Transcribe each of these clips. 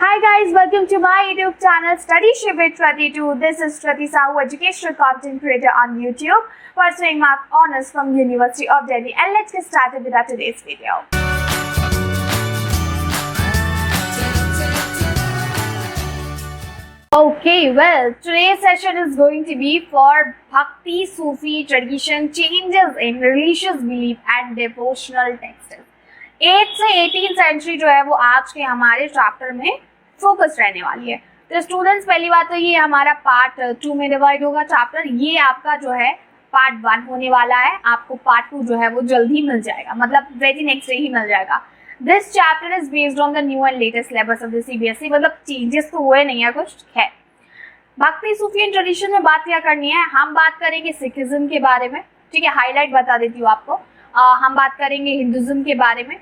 Hi guys, welcome to my YouTube channel Study Ship with Shruti 2. This is Shruti Sahu, educational content creator on YouTube, pursuing my honors from University of Delhi. And let's get started with our today's video. Okay, well, today's session is going to be for Bhakti Sufi tradition, changes in religious belief and devotional texts. 8th से 18th century जो है वो आज के हमारे chapter में focus रहने वाली है। तो स्टूडेंट्स, पहली बात तो ये हमारा पार्ट 2 में डिवाइड होगा चैप्टर। ये आपका जो है पार्ट 1 होने वाला है। आपको पार्ट 2 जो है वो जल्दी मिल जाएगा, मतलब वेरी नेक्स्ट डे ही मिल जाएगा। This chapter is based on the new and latest syllabus of the CBSE, मतलब चेंजेस तो हुए नहीं है, कुछ है। भक्ति सूफी ट्रेडिशन में बात क्या करनी है, हम बात करेंगे सिखिज्म के बारे में, ठीक है, हाईलाइट बता देती हूँ आपको। हम बात करेंगे हिंदुज्म के बारे में,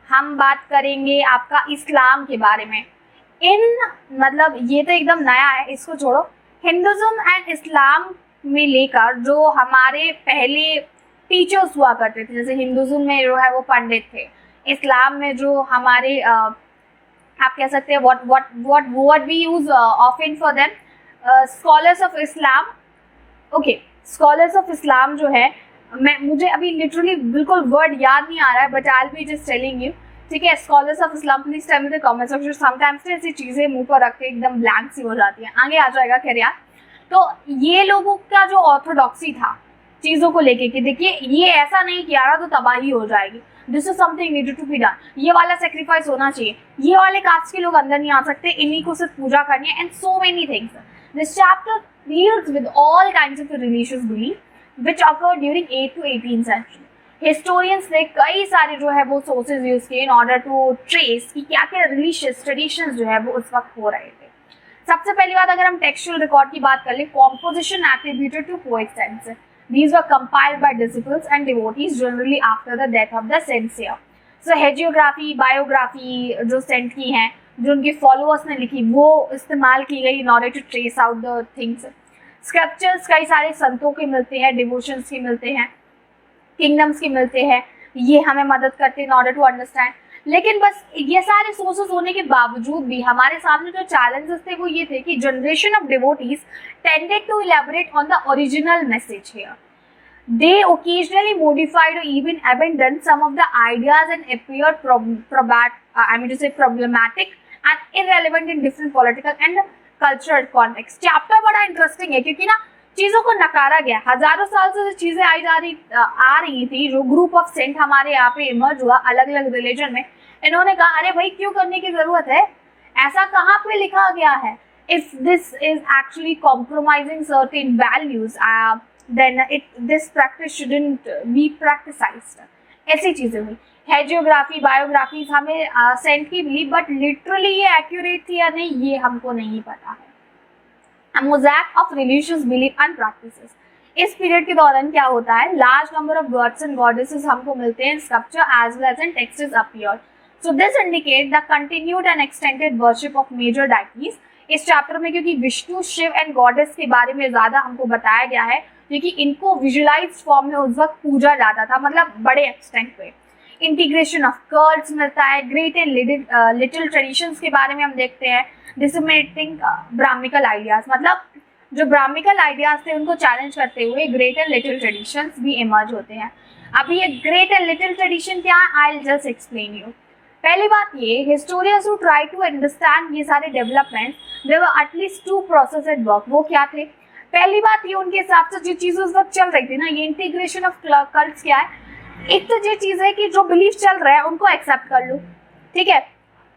हम बात करेंगे आपका इस्लाम के बारे में। मतलब ये तो एकदम नया है, इसको छोड़ो। हिंदुज्म एंड इस्लाम में लेकर जो हमारे पहले टीचर्स हुआ करते थे, जैसे हिंदुज्म में जो है वो पंडित थे, इस्लाम में जो हमारे आप कह सकते हैं what we use often for them, scholars of Islam. Okay, scholars of Islam जो है, मुझे अभी लिटरली बिल्कुल वर्ड याद नहीं आ रहा है, but I will be just telling you, ठीक है। Scholars of Islam, please tell me the comment section. Sometimes ऐसी चीजें मुंह पर रख के एकदम ब्लैंक सी हो जाती हैं, आगे आ जाएगा खैर यार। तो ये लोगों का जो ऑर्थोडॉक्सी था चीजों को लेके कि देखिए ये ऐसा नहीं किया रहा तो तबाही हो जाएगी, this is something needed to be done, ये वाला सेक्रीफाइस होना चाहिए, ये वाले कास्ट के लोग अंदर नहीं आ सकते, इन्हीं को सिर्फ पूजा करनी है, and so many things. This chapter deals with all kinds of religious belief which occurred during 8th to 18th century. Historians ने कई सारे जो है वो सोर्सेज यूज किए in order to trace कि क्या क्या रिलीजियस ट्रेडिशंस जो है वो उस वक्त हो रहे थे। सबसे पहली बात, अगर हम टेक्सचुअल रिकॉर्ड की बात कर ले, composition attributed to poets and these were compiled by disciples and devotees generally after the death of the saint seer. So hagiography, biography जो सेंट की हैं, जो उनके फॉलोअर्स ने लिखी, वो इस्तेमाल की गई in order to trace out the things. Scriptures कई सारे संतों के मिलते हैं, डिवोशंस के मिलते हैं, किंगडम्स के मिलते हैं, ये हमें मदद करते हैं इन ऑर्डर टू अंडरस्टैंड। लेकिन बस ये सारे सोर्सेस होने के बावजूद भी हमारे सामने जो चैलेंजेस थे वो ये थे कि generation of devotees tended to elaborate on the original message here. They occasionally modified or even abandoned some of the ideas and appeared problematic and irrelevant in different political and cultural context. Chapter बड़ा interesting है क्योंकि ना चीज़ों को नकारा गया, हजारों साल से जो चीज़ें आ रही थी, जो ग्रुप ऑफ सेंट हमारे यहाँ पे इमर्ज हुआ अलग अलग रिलीजन में, इन्होंने कहा अरे भाई क्यों करने की जरूरत है, ऐसा कहाँ पे लिखा गया है, if this is actually compromising certain values then this practice shouldn't be practised. ऐसी चीज़ें हुई। हेजियोग्राफी, बायोग्राफीज हमें सेंट की मिली, बट लिटरली ये एक्यूरेट थी या नहीं ये हमको नहीं पता है। Mosaic of religious belief and practices. इस पीरियड के दौरान क्या होता है, large number of gods and goddesses हमको मिलते हैं, sculpture as well as in texts appear. So this indicate the continued and extended worship of major deities. इस चैप्टर में क्योंकि विष्णु, शिव एंड गॉडेस के बारे में ज्यादा हमको बताया गया है, क्योंकि इनको विजुअलाइज्ड फॉर्म में उस वक्त पूजा जाता था, मतलब बड़े एक्सटेंट पे। इंटीग्रेशन ऑफ कल्ट्स मिलता है, ग्रेट एंड लिटिल ट्रेडिशंस के बारे में हम देखते हैं, डिसमिनेटिंग ब्राह्मिकल आइडियाज, मतलब जो ब्राह्मिकल आइडियाज थे उनको चैलेंज करते हुए ग्रेट एंड लिटिल ट्रेडिशंस भी इमर्ज होते हैं। अभी ये ग्रेट एंड लिटिल ट्रेडिशन क्या है, I will just explain you. पहली बात ये, historians who try to understand ये सारे developments, there were at least 2 process at work. वो क्या थे, पहली बात ये उनके हिसाब से जो चीज़ें उस वक्त चल रही थी ना, ये इंटीग्रेशन ऑफ कल्ट्स क्या है, एक तो ये चीज़ है कि जो बिलीफ चल रहा है उनको एक्सेप्ट कर लो, ठीक है,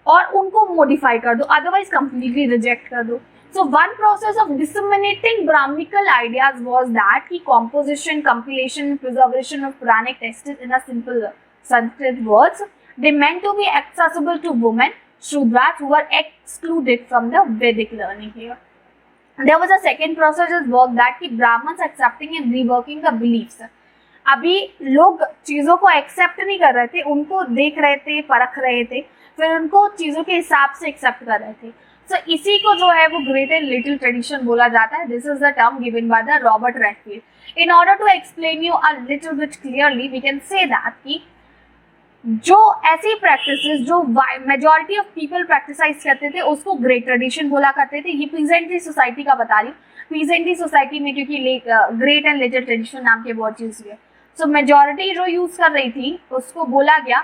और उनको मॉडिफाई कर दो, अदरवाइज कंप्लीटली रिजेक्ट कर दो। So one process of disseminating Brahmanical ideas was that कि composition, compilation, preservation of Puranic texts in a simple Sanskrit words, they meant to be accessible to women Shudras who were excluded from the Vedic learning here. There was a second process of work that कि Brahmins accepting and reworking the beliefs। अभी लोग चीज़ों को accept नहीं कर रहे थे, उनको देख रहे थे, परख रहे थे, फिर उनको चीज़ों के हिसाब से एक्सेप्ट कर रहे थे। सो इसी को जो है वो ग्रेट एंड लिटिल ट्रेडिशन बोला जाता है। This is the term given by the Robert Redfield. In order to explain you a little bit clearly we can say that कि जो ऐसी प्रैक्टिसेस जो मेजॉरिटी ऑफ पीपल प्रैक्टिसाइज करते थे उसको ग्रेट ट्रेडिशन बोला करते थे। ये पीजेंट्री सोसाइटी का बता रही हूँ, पीजेंट्री सोसाइटी में क्योंकि ग्रेट एंड लिटिल ट्रेडिशन नाम के वर्ड यूज हुए, सो मेजॉरिटी जो यूज कर रही थी उसको बोला गया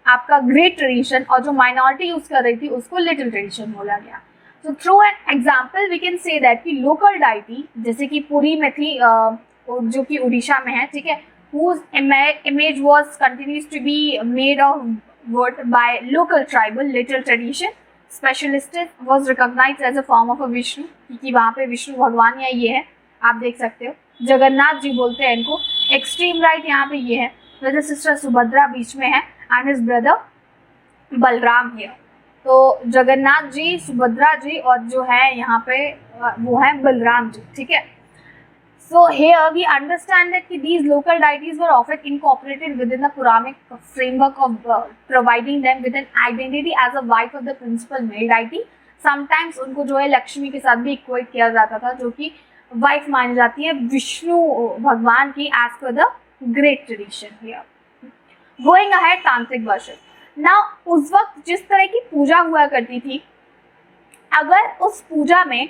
आपका ग्रेट ट्रेडिशन, और जो माइनॉरिटी यूज कर रही थी उसको लिटिल ट्रेडिशन बोला गया। So through an example we can say that कि लोकल डाइटी जैसे कि पुरी में थी, जो कि उड़ीसा में है, ठीक है, whose image was continues to be made of wood by local tribal little tradition specialist was recognized as a form of a Vishnu, क्योंकि वहाँ पे विष्णु भगवान या ये है, आप देख सकते हो, जगन्नाथ जी बोलते हैं इनको। एक्सट्रीम राइट यहाँ पे ये है, ब्रदर सिस्टर सुभद्रा बीच में है and his brother Balram here. तो जगन्नाथ जी, सुभद्रा जी और जो है यहाँ पे वो है बलराम जी, ठीक है। So here we understand that these local deities were often incorporated within the Puranic framework of providing them with an identity as a wife of the principal male deity. Sometimes उनको जो है लक्ष्मी के साथ भी इक्वेट किया जाता था, जो कि वाइफ मानी जाती है विष्णु भगवान की as per the great tradition here. Going ahead, तांत्रिक वर्शिप। Now उस वक्त जिस तरह की पूजा हुआ करती थी, अगर उस पूजा में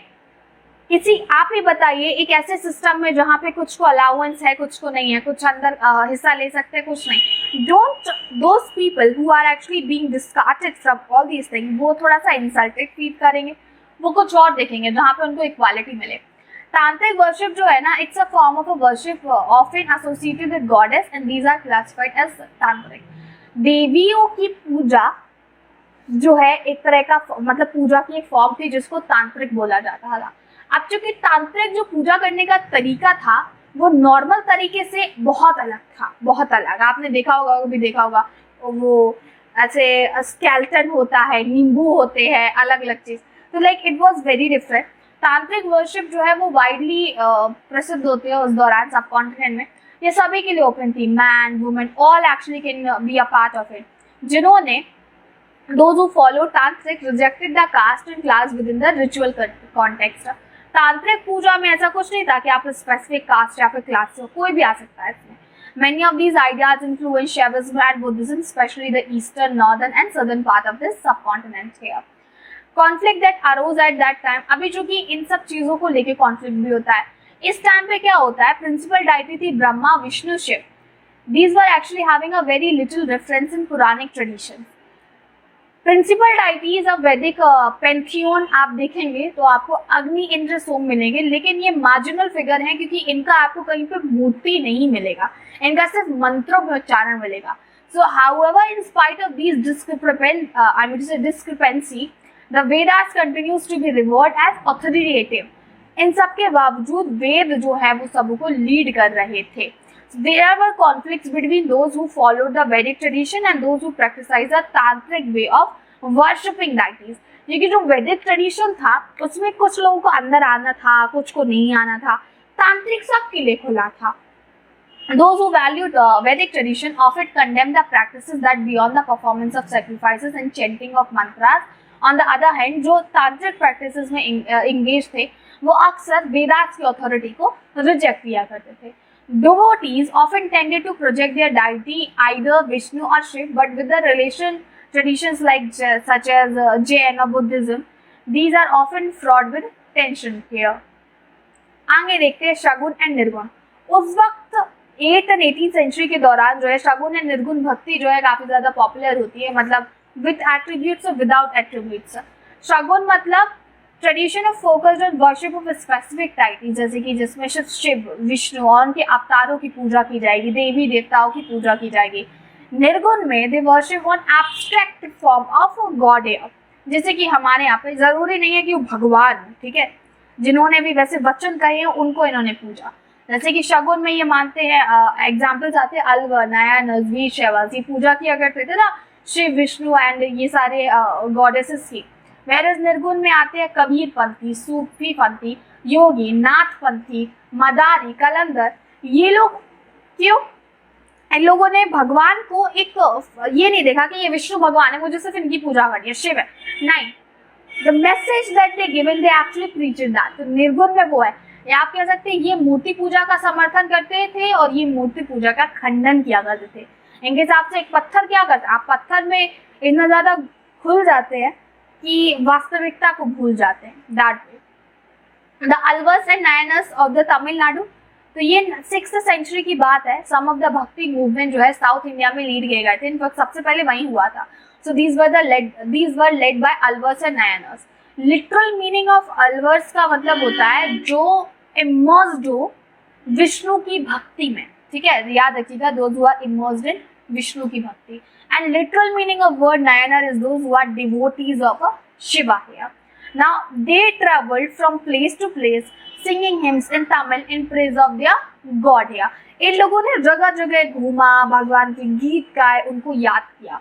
किसी, आप ही बताइए, एक ऐसे सिस्टम में जहाँ पे कुछ को अलाउंस है कुछ को नहीं है, कुछ अंदर हिस्सा ले सकते हैं कुछ नहीं, don't those people who are actually being discarded from all these thing, वो थोड़ा सा इंसल्टेड फील करेंगे, वो कुछ और देखेंगे जहाँ पे उनको इक्वालिटी मिले। तांत्रिक वर्शिप जो है ना, it's a form of a worship often associated with goddess and these are classified as tantric. देवियों की पूजा जो है एक तरह का मतलब पूजा की एक फॉर्म थी जिसको तांत्रिक बोला जाता था। अब चूंकि तांत्रिक जो पूजा करने का तरीका था वो नॉर्मल तरीके से बहुत अलग था, बहुत अलग। आपने देखा होगा, वो भी देखा होगा, वो ऐसे स्केल्टन होता है, नींबू होते हैं, अलग अलग चीज, तो like it was very different. तांत्रिक वर्शिप जो है वो वाइडली प्रसिद्ध होते हैं उस दौरान सब कॉन्टिनेंट में, ये सभी के लिए ओपन थी, man women all actually can be a part of it. जिन्होंने those who followed tantric rejected the caste and class within the ritual context। तांत्रिक पूजा में ऐसा कुछ नहीं था कि आप स्पेसिफिक कास्ट या फिर क्लास से, कोई भी आ सकता है इसमें। Many of these ideas influenced Shaivism and Buddhism, especially the eastern, northern and southern part of this subcontinent here। Conflict that arose at that time, अभी चूंकि इन सब चीजों को लेके कॉन्फ्लिक्ट भी होता है, इस टाइम पे क्या होता है, प्रिंसिपल डाइटी थी Brahma Vishnu Shiva. These were actually having a very little reference in Puranic traditions। Principal deities of Vedic pantheon आप देखेंगे तो आपको अग्नि, इंद्र, सोम मिलेंगे, लेकिन ये मार्जिनल फिगर हैं क्योंकि इनका आपको कहीं पे मूर्ति नहीं मिलेगा, इनका सिर्फ मंत्रों में उच्चारण मिलेगा। So however in spite of these discrepancy the Vedas continues to be revered as authoritative. इन सब के बावजूद वेद जो है वो सबको लीड कर रहे थे। There were conflicts between those who followed the Vedic tradition and those who practiced a tantric way of worshipping deities। ये कि जो वैदिक ट्रेडिशन था उसमें कुछ लोगों को अंदर आना था, कुछ को नहीं आना था, तांत्रिक सबके लिए खुला था। Those who valued the Vedic tradition often condemned the practices that beyond the performance of sacrifices and chanting of mantras। On the other hand, जो तांत्रिक practices में engaged थे वो अक्सर वेदास की अथॉरिटी को रिजेक्ट किया करते थे। Devotees often tended to project their deity either Vishnu or Shiv, but with the relation traditions like such as Jain or Buddhism, these are often fraught with tension here। आगे देखते हैं शगुन and निर्गुण। उस वक्त 8th and 18th century के दौरान जो है शगुन एंड निर्गुण भक्ति जो है काफी ज्यादा पॉपुलर होती है, मतलब विद एट्रीब्यूट्स और विदाउट एट्रीब्यूट्स। शगुन मतलब tradition of focused on worship of specific deity, जैसे कि जिसमें शिव विष्णु और उनके अवतारों की पूजा की जाएगी, देवी देवताओं की पूजा की जाएगी। निर्गुण में they worship on abstract form of God, जैसे कि हमारे यहाँ पे जरूरी नहीं है कि वो भगवान, ठीक है, जिन्होंने भी वैसे वचन कहे हैं उनको इन्होंने पूजा। जैसे कि शगुन में ये मानते हैं, एग्जाम्पल्स आते हैं अलवर, नया, नजवी, शैवाजी पूजा किया करते थे ना शिव विष्णु एंड ये सारे गॉडेसेस की। वेरस निर्गुण में आते हैं कबीर पंथी, सूफी पंथी, योगी, नाथ पंथी, मदारी, कलंदर। ये लोग क्यों, इन लोगों ने भगवान को एक ये नहीं देखा कि ये विष्णु भगवान है मुझे सिर्फ इनकी पूजा करनी है, शिव है, नहीं। The message that they given they actually preached that. तो निर्गुण में वो है, या आप कह सकते हैं ये मूर्ति पूजा का समर्थन करते थे और ये मूर्ति पूजा का खंडन किया करते थे। इनके हिसाब से एक पत्थर क्या करता है, आप पत्थर में इतना ज्यादा घुल जाते हैं कि वास्तविकता को भूल जाते हैं। That way the Alvars and Nayanars of the Tamil Nadu, तो ये 6th सेंचुरी की बात है। Some of the bhakti movement जो है साउथ इंडिया में लीड किए गए थे, इनफैक्ट सबसे पहले वहीं हुआ था। So these were led by Alvars and Nayanars. Literal meaning of Alvars का मतलब होता है जो इमर्स्ड हो विष्णु की भक्ति में, ठीक है, याद रखिएगा, those who are immersed in Vishnu की भक्ति। And literal meaning of word Nayanar is those who are devotees of a Shiva here. Now they traveled from place to place singing hymns in Tamil in praise of their God here. इन लोगों ने जगह जगह घूमा, भगवान के गीत गाए, उनको याद किया।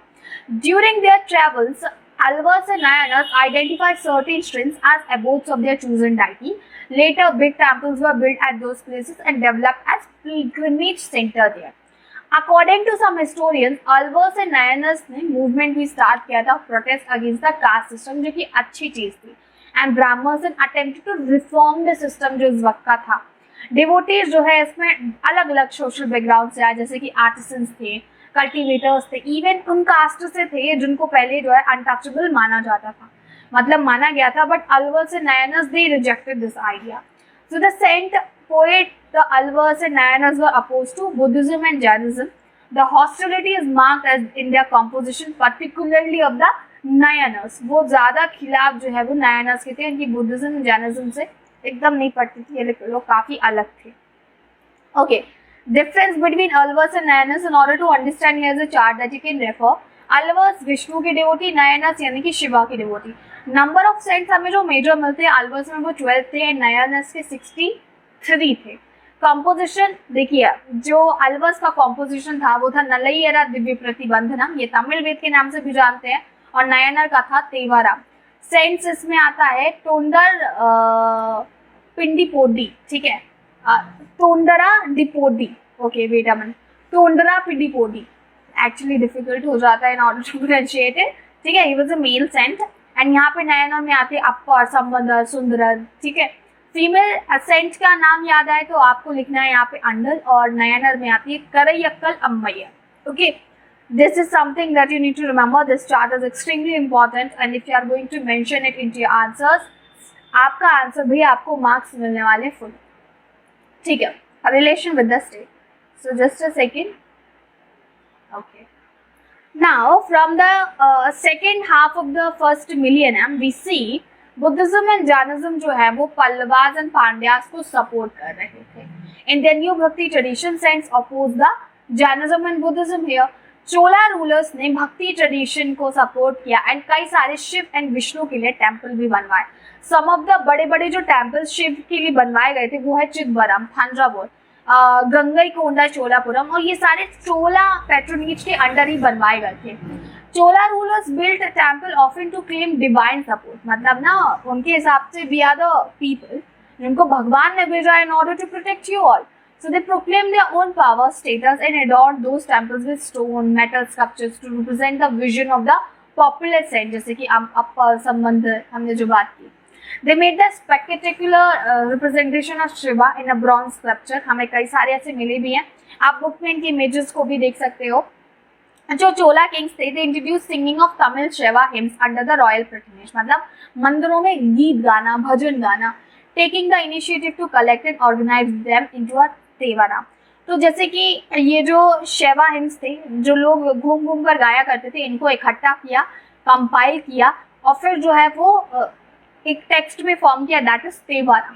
During their travels, Alvars and Nayanars identified certain shrines as abodes of their chosen deity. Later, big temples were built at those places and developed as pilgrimage center there. According to some historians, Alvars and Nayanars ने movement भी start किया था protest against the caste system, जो कि अच्छी चीज थी। And Brahmans and attempted to reform the system जो इस वक्त का था। डिवोटीज जो है इसमें अलग अलग सोशल बैकग्राउंड से आए, जैसे कि आर्टिसंस थे, कल्टिवेटर्स थे, इवन उन कास्ट से थे जिनको पहले जो है अनटचेबल माना जाता था, मतलब माना गया था। But Alvars and Nayanars they rejected this idea. So the saint poet, the Alvars and Nayanars were opposed to Buddhism and Jainism. The hostility is marked as in their composition, particularly of the Nayanars. वो ज़्यादा खिलाफ जो है वो Nayanars के थे, इनकी Buddhism और जैनिज्म से एकदम नहीं पड़ती थी, ये लोग काफ़ी अलग थे। Okay, difference between Alvars and Nayanars in order to understand here is a chart that you can refer. Alvars Vishnu की डिवोटी, Nayanars यानी कि शिवा की डिवोटी। नंबर ऑफ सेंट्स हमें जो मेजर मिलते हैं, Alvars में वो 12 थे एंड Nayanars के 63 थे। कॉम्पोजिशन देखिए, जो Alvars का कॉम्पोजिशन था वो था नलैयरा दिव्य प्रतिबंधनम, ये तमिल वेद के नाम से भी जानते हैं, और नायनर का था तेवारा। सेंट्स इसमें आता है टोंडर पिंडीपोडी, ठीक है, Tondara Dipodi, okay wait a minute, Tondara Pindipodi actually difficult हो जाता है in order to differentiate it, ठीक है। He was a male saint एंड यहाँ पे नायनर में आते अप्पर, संबंधर, सुंदरर, ठीक है। फीमेल सेंट का नाम याद आए तो आपको लिखना है यहाँ पे अंडल, और नायनर में आती है करैयक्कल अम्मैया, okay. This is something that you need to remember. This chart is extremely important, and if you are going to mention it into your answers, आपका आंसर भी आपको मार्क्स मिलने वाले फुल, ठीक है। Relation with the state, so just a second. Okay. Now, from the second half of the first millennium, we see Buddhism and Jainism जो है वो पल्लवास and पांड्यास को सपोर्ट कर रहे थे। In their new भक्ति tradition, saints oppose the Jainism and Buddhism here. Chola rulers ने भक्ति ट्रेडिशन को सपोर्ट किया एंड कई सारे शिव एंड विष्णु के लिए टेम्पल भी बनवाए। सम ऑफ द बड़े बड़े जो टेम्पल्स शिव के लिए बनवाए गए थे वो है चिदंबरम, थंजावुर, गंगईकोंडा, चोलापुरम, और ये सारे चोला पैट्रोनेज के अंडर ही बनवाए गए थे। Chola rulers built temple often to claim divine support, मतलब ना उनके हिसाब से वी आर द पीपल जिनको भगवान ने भेजा in order to protect you all. So they proclaimed their own power, status, and adorned those temples with stone, metal sculptures to represent the vision of the popular saint, जैसे कि upper, संबंध हमने जो बात की। They made the spectacular representation of Shiva in a bronze sculpture. हमें कई सारे ऐसे मिले भी हैं, आप बुक में इनकी इमेजेस को भी देख सकते हो। जो चोला किंग्स थे, they introduced singing of Tamil Shiva hymns under the royal patronage, मतलब मंदिरों में गीत गाना, भजन गाना, taking the initiative to collect and organize them into a तेवारा। तो जैसे कि ये जो शिवा हिम्स थे जो लोग घूम घूम कर गाया करते थे, इनको इकट्ठा किया, कंपाइल किया, और फिर जो है वो एक टेक्स्ट में फॉर्म किया, that is Tevaram.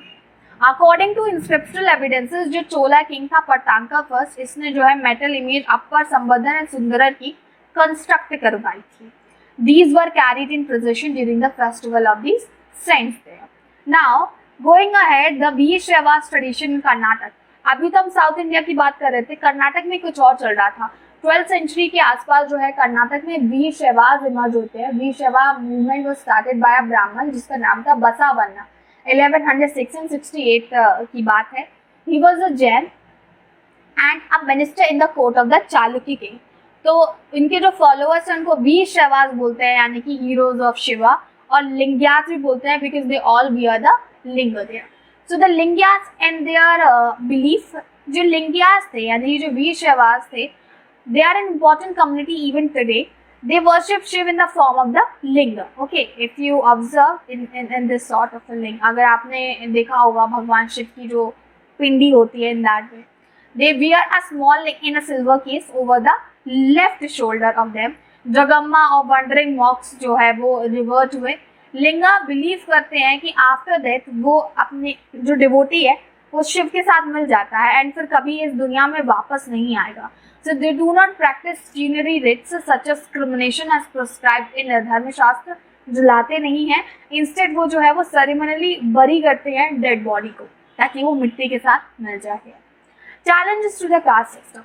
According to inscriptional evidences, जो चोला किंग था पटांका फर्स्ट, इसने जो है metal image Appar, Sambandar and Sundarar की कंस्ट्रक्ट करवाई थी। These were carried in procession during the festival of these saints there. Now going ahead, the Vira Shaivas tradition in Karnataka. अभी तो हम साउथ इंडिया की बात कर रहे थे, कर्नाटक में कुछ और चल रहा था। 12th सेंचुरी के आसपास जो है कर्नाटक में वीर शैवाज इमर्ज होते हैं। वीर शैवा मूवमेंट वाज स्टार्टेड बाय अ ब्राह्मण जिसका नाम था बसावन्ना। 1168 की बात है। He was a Jain and a minister in the court of the Chalukya king. तो इनके जो फॉलोअर्स हैं उनको वीर शैवाज बोलते हैं, यानी कि हीरोज ऑफ शिवा, और लिंग्यास भी बोलते हैं because they all wear the लिंग there. So the Lingyas and their belief, जो लिंग्यास थे यानी जो वीर शैवाज थे, They are an important community even today. They worship Shiv in the form of the linga. Okay, if you observe in this sort of a linga, अगर आपने देखा होगा भगवान शिव की जो पिंडी होती है in that way, they wear a small ling in a silver case over the left shoulder of them. जगम्मा और वंडरिंग मॉक्स जो है वो रिवर्ट हुए. लिंगा बिलीव करते हैं कि आफ्टर डेथ वो अपने जो डिवोटी है वो शिव के साथ मिल जाता है एंड फिर कभी इस दुनिया में वापस नहीं आएगा. So they do not practice funerary rites such as cremation as prescribed in धर्मशास्त्र. जलाते नहीं हैं, इंस्टेड वो जो है वो सेरेमोनियली बरी करते हैं डेड बॉडी को ताकि वो मिट्टी के साथ मिल जाए. Challenges to the caste system.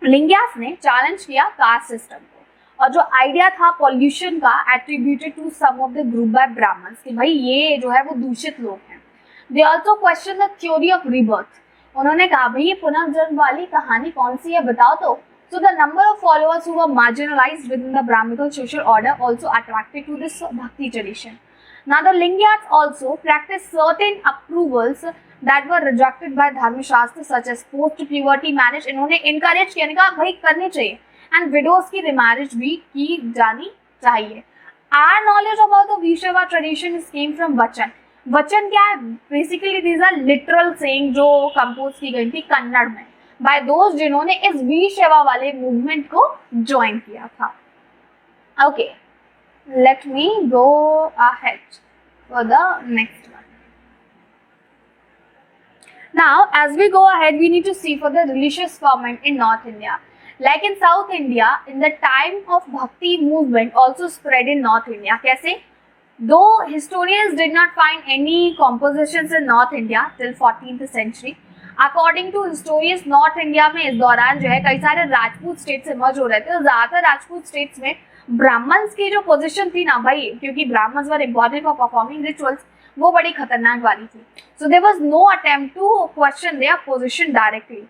Lingayats ने चैलेंज किया कास्ट सिस्टम को और जो आइडिया था पॉल्यूशन का attributed to some of the group by Brahmans कि भाई ये जो है वो दूषित लोग हैं. They also question the theory of rebirth. उन्होंने कहा भाई ये पुनर्जन्म वाली कहानी कौन सी है बताओ तो. So the number of followers who were marginalized within the Brahminical social order also attracted to this bhakti tradition. Now the Lingyats also practiced certain approvals that were rejected by Dharmashastra such as post-puberty marriage. इन्होंने encourage किया, कहा भाई करनी चाहिए and widows की remarriage भी की जानी चाहिए. Our knowledge about the Vishava tradition came from Vachan. Vachan क्या है? Basically these are literal saying जो कंपोज की गई थी कन्नड़ में बाय दोस्त जिन्होंने इस वीर सेवा वाले मूवमेंट को ज्वाइन किया था. Okay, let me go ahead for the next one. Now as we go ahead we need to see for the religious format in north India. Like in south India in the time of bhakti movement also spread in north India. कैसे? Though historians did not find any compositions in North India till 14th century, according to historians, North India में इस दौरान जो है कई सारे Rajput states emerge हो रहे थे. ज़्यादातर राजपूत स्टेट्स में ब्राह्मण्स की जो पोजीशन थी ना भाई, क्योंकि Brahmins were important for performing rituals, वो बड़ी खतरनाक वाली थी. So there was no attempt to question their position directly.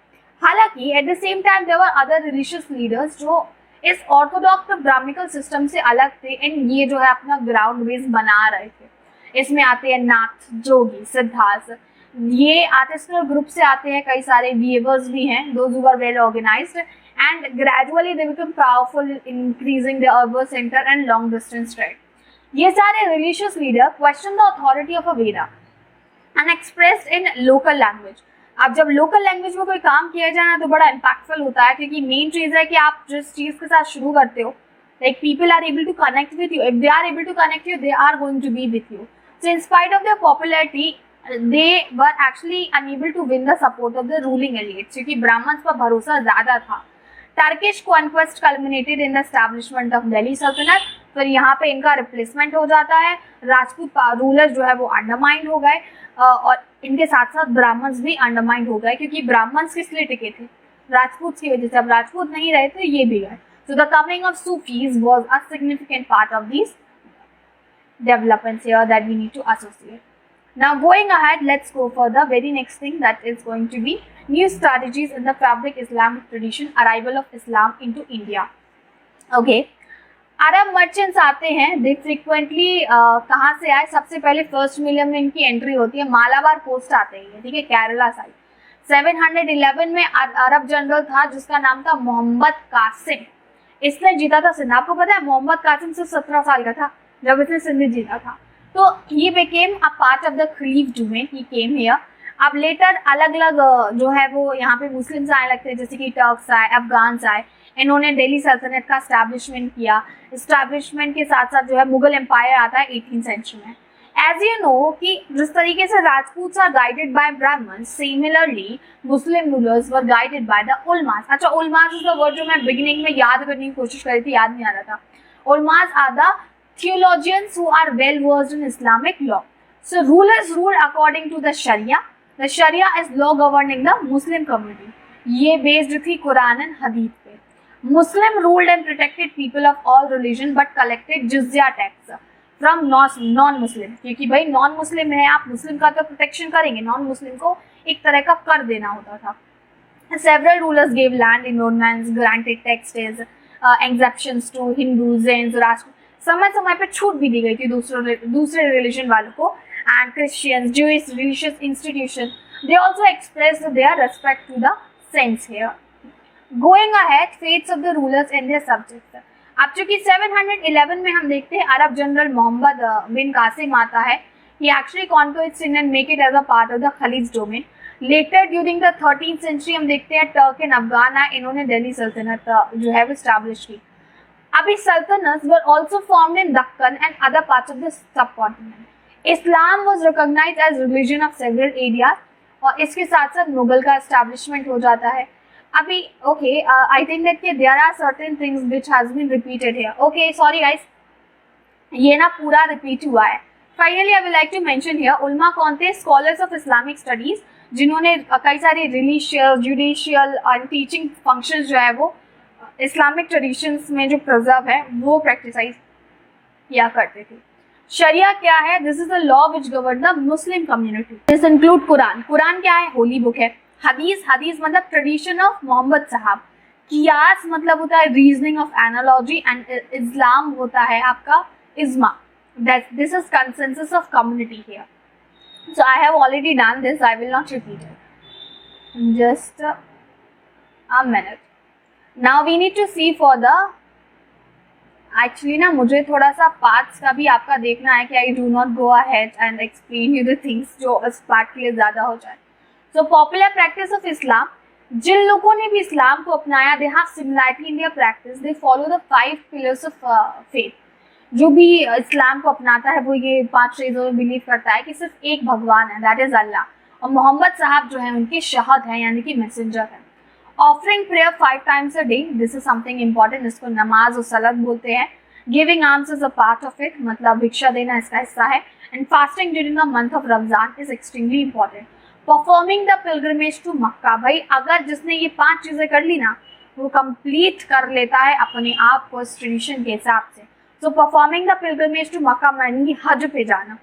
हालांकि at the same time there were other religious leaders जो इस ऑर्थोडॉक्स ब्राह्मणिकल सिस्टम से अलग थे एंड ये जो है अपना ग्राउंड बेस बना रहे थे. इसमें आते हैं नाथ, जोगी, सिद्धार्थ. ये आर्टिस्टिकल ग्रुप से आते हैं, कई सारे वीवर्स भी हैं, those who are well organised and gradually they become powerful increasing the urban centre and long distance trade. ये सारे religious leader question the authority of a Veda and expressed in local language. अब जब local language में कोई काम किया जाए ना तो बड़ा इम्पैक्टफुल होता है, क्योंकि मेन चीज़ है कि आप जिस चीज़ के साथ शुरू करते हो, like people are able to connect with you. If they are able to connect you, they are going to be with you. So in spite of their popularity they were actually unable to win the support of the ruling elites, क्योंकि ब्राह्मण्स पर भरोसा ज़्यादा था. Turkish conquest culminated in the establishment of Delhi सल्तनत. फिर यहाँ पे इनका रिप्लेसमेंट हो जाता है, राजपूत रूलर्स जो है वो अंडरमाइंड हो गए और इनके साथ साथ ब्राह्मण्स भी अंडरमाइंड हो गए, क्योंकि ब्राह्मण्स किस लिए टिके थे? राजपूत की वजह से. अब राजपूत नहीं रहे तो ये भी गए. So the coming of Sufis was a significant part of these developments here that we need to associate. Now going ahead, let's go for the very next thing, that is going to be new strategies in the fabric Islamic tradition, arrival of Islam into India. Okay, Arab merchants आते हैं. दे frequently कहाँ से आए? सबसे पहले first million में इनकी entry होती है, मालाबार पोस्ट आते हैं, ठीक है, केरला साइड. 711 में अरब जनरल था जिसका नाम था मोहम्मद कासिम. इसने जीता था सिंध. आपको पता है मोहम्मद कासिम सिर्फ 17 साल का था जब इसने सिंध जीता था. तो he became a part of the खलीफ जुमे, ही केम हियर. अब लेटर अलग अलग जो है वो यहाँ पे मुस्लिम्स आने लगते हैं, जैसे कि टर्क्स आए, अफगान्स आए. इन्होंने दिल्ली सल्तनत का एस्टैब्लिशमेंट किया. एस्टैब्लिशमेंट के साथ साथ जो है मुगल एम्पायर आता है 18th सेंचुरी में. एज यू नो कि जिस तरीके से Rajput are guided by Brahmins, similarly Muslim rulers were guided by the ulamas. अच्छा, उलमास इज द वर्ड जो मैं बिगिनिंग में याद करने की कोशिश कर रही थी, याद नहीं आ रहा था. Ulamas are the theologians who are well versed in Islamic law. So rulers rule according to the Sharia. The Sharia is law governing the Muslim community. ये based थी कुरान and हदीस पे. Muslim ruled and protected people of all religion but collected jizya tax from non-Muslim. क्योंकि भाई non-Muslim है, आप मुस्लिम का तो प्रोटेक्शन करेंगे, non-Muslim को एक तरह का कर देना होता था. Several rulers gave land endowments, granted taxes, exemptions to Hindus, Jains, Zoroastrians. समय समय पे छूट भी दी गई थी दूसरे रिलीजन वालों को. And Christians, Jewish religious institution, they also express their respect to the saints here. Going ahead fates of the rulers and their subjects. अब चूंकि 711 में हम देखते हैं Arab general Muhammad bin Qasim आता है, he actually conquered Sindh and make it as a part of the Khalid's domain. Later during the 13th century हम देखते हैं टर्क एंड अफगान आए, इन्होंने दिल्ली सल्तनत जो है वो स्टैब्लिश की। अभी सल्तनत were also formed in Deccan and other parts of the subcontinent. Islam was recognized as religion of several areas, और इसके साथ साथ मुगल का एस्टैब्लिशमेंट हो जाता है। अभी okay, I think that there are certain things which has been repeated here. Okay sorry guys, ये ना पूरा रिपीट हुआ है। Finally I will like to mention here उलमा कौन थे? स्कॉलर्स ऑफ इस्लामिक स्टडीज, जिन्होंने कई सारे रिलीजियस, जुडिशियल और टीचिंग फंक्शंस जो है वो इस्लामिक ट्रेडिशंस में जो प्रिजर्व है वो प्रैक्टिसाइज किया करते थे। शरिया क्या है? This is the law which govern the Muslim community. This include Quran. Quran क्या है? होली बुक है। हदीस, हदीस मतलब ट्रेडिशन ऑफ मोहम्मद साहब। कियास मतलब होता है reasoning of analogy, and Islam होता है आपका इज्मा। This is consensus of community here. So I have already done this. I will not repeat it. Just a minute. Now we need to see for the. Actually ना मुझे थोड़ा सा parts का भी आपका देखना है कि I do not go ahead and explain you the things जो इस पार्ट के लिए ज़्यादा हो जाए। So popular practice of Islam. जिन लोगों ने भी इस्लाम को अपनाया, they have similarity in their practice. They follow the 5 pillars of faith. जो भी इस्लाम को अपनाता है वो ये 5 चीज़ों में बिलीव करता है कि सिर्फ एक भगवान है, दैट इज अल्लाह, और मोहम्मद साहब जो है उनके शहद है, यानी कि मैसेंजर है। Offering prayer 5 times a day, this is something important, इसको नमाज और सलात बोलते हैं। Giving arms is a part of it, मतलब भिक्षा देना इसका हिस्सा है। And fasting during the month of Ramzan is extremely important. Performing the pilgrimage to Mecca, भाई अगर जिसने ये 5 चीज़ें कर ली ना वो कंप्लीट कर लेता है अपने आप को इस ट्रेडिशन के हिसाब से। So performing the pilgrimage to Makkah यानी हज पे जाना।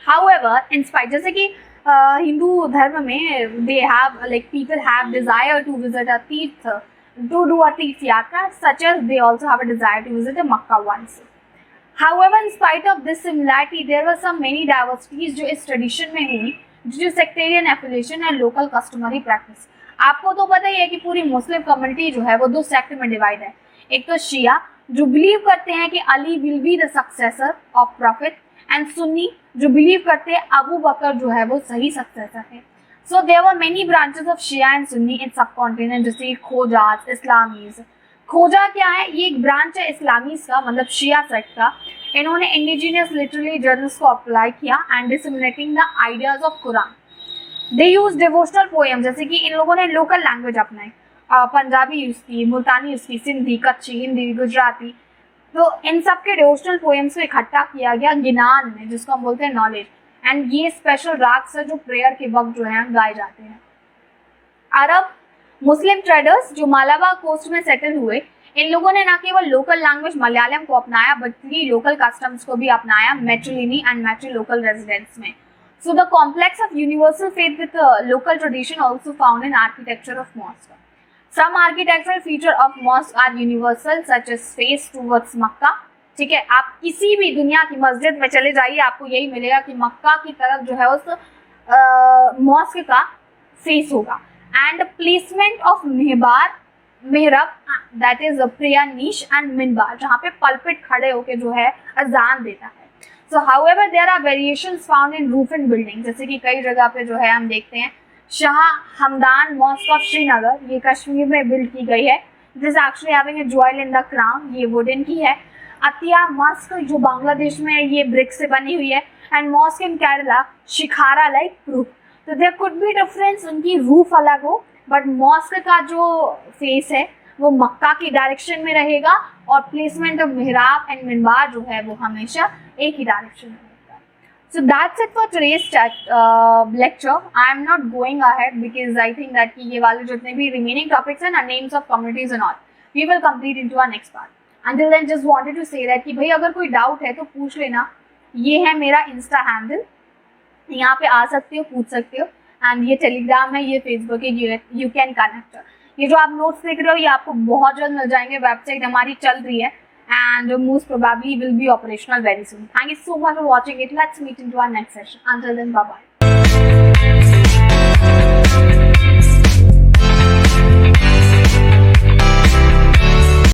However, in spite, जैसे कि हिंदू धर्म में they have like people have desire to visit a तीर्थ, to do a तीर्थ यात्रा, such as they also have a desire to visit a Makkah once. However, in spite of this similarity, there were some many diversities जो इस tradition में हुई, जो sectarian affiliation and local customary practice। आपको तो पता ही है कि पूरी मुस्लिम कम्युनिटी जो है वो 2 सेक्ट में डिवाइड है। एक तो शिया जो बिलीव करते हैं कि Ali will be the successor of profit, and Sunni जो बिलीव करते हैं अबू बकर जो है वो सही सक्सेसर है। So there were many branches of Shia and Sunni in subcontinent, जैसे खोजाज, इस्लामीज। खोजा क्या है? ये एक ब्रांच है इस्लामीज का, मतलब शिया सेक्ट का। इन्होंने इंडिजिनियस लिटरेरी जर्नल्स को अप्लाई किया and disseminating the ideas of Quran. They use devotional poem, जैसे कि इन लोगों ने लोकल लैंग्वेज अपनाई, पंजाबी यूज़ की, मुल्तानी यूज़ की, सिंधी, कच्ची, हिंदी, गुजराती। तो इन सब के डिवोशनल पोएम्स को इकट्ठा किया गया गिनान में, जिसको हम बोलते हैं नॉलेज। एंड ये स्पेशल राग्स है जो प्रेयर के वक्त जो है गाए जाते हैं। अरब मुस्लिम ट्रेडर्स जो मालाबार कोस्ट में सेटल हुए, इन लोगों ने न केवल लोकल लैंग्वेज मलयालम को अपनाया बल्कि लोकल कस्टम्स को भी अपनाया matriliny and matrilocal residents में। So the complex of universal faith with local tradition also found in architecture of mosque. Some architectural feature of mosque are universal, such as face towards Makkah। ठीक है, आप किसी भी दुनिया की मस्जिद में चले जाइए, आपको यही मिलेगा कि मक्का की तरफ जो है उस मॉस्क का फेस होगा। And placement of mihrab, that is prayer niche, and minbar, जहाँ पे पल्पिट खड़े होके जो है अजान देता है। So however there are variations found in roof and building, जैसे कि कई जगह पे जो है हम देखते हैं शाह हमदान मॉस्क ऑफ श्रीनगर, ये कश्मीर में बिल्ड की गई है। This actually having a jewel in the crown, ये वुडन की है। अतिया मॉस्क जो बांग्लादेश में है, ये ब्रिक से बनी हुई है। And mosque in Kerala shikhara like roof. तो देयर कुड बी डिफरेंस, उनकी रूफ अलग हो बट मॉस्क का जो फेस है वो मक्का की डायरेक्शन में रहेगा, और प्लेसमेंट ऑफ मेहराब एंड मिनबार जो है वो हमेशा एक ही डायरेक्शन में। So that's it for today's lecture. I am not going ahead because I think that ये वाले जितने भी remaining topics हैं ना, names of communities and all, we will complete into our next part. Until then, just wanted to say that कि भाई अगर कोई doubt है तो पूछ लेना। ये है मेरा Insta handle, यहाँ पे आ सकते हो, पूछ सकते हो। एंड ये टेलीग्राम है, ये फेसबुक है, you can connect। ये जो आप नोट्स देख रहे हो ये आपको बहुत जल्द मिल जाएंगे, वेबसाइट हमारी चल रही है and most probably will be operational very soon. Thank you so much for watching it. Let's meet into our next session. Until then, bye bye.